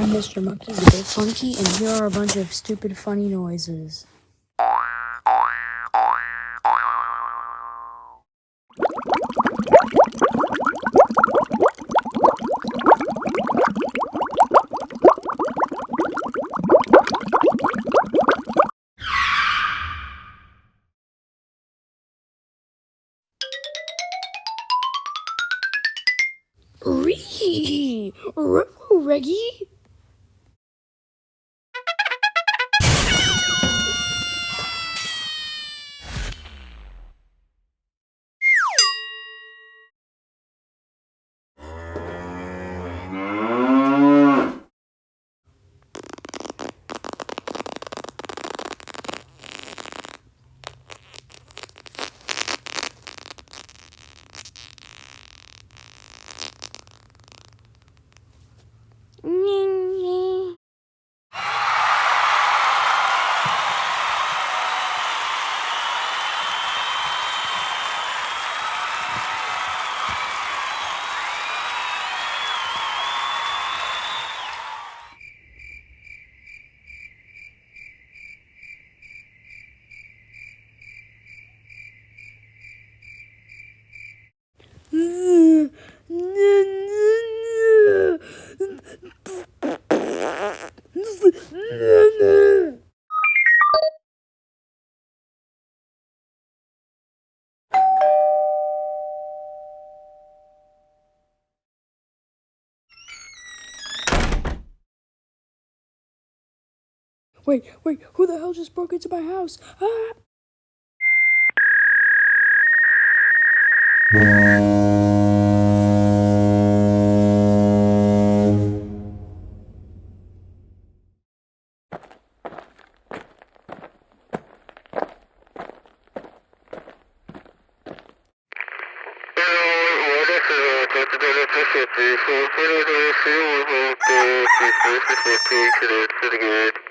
I'm Mr. Monkey's a bit funky, and here are a bunch of stupid funny noises. Ree! Reggie? Wait, who the hell just broke into my house? Ah! Pretty good.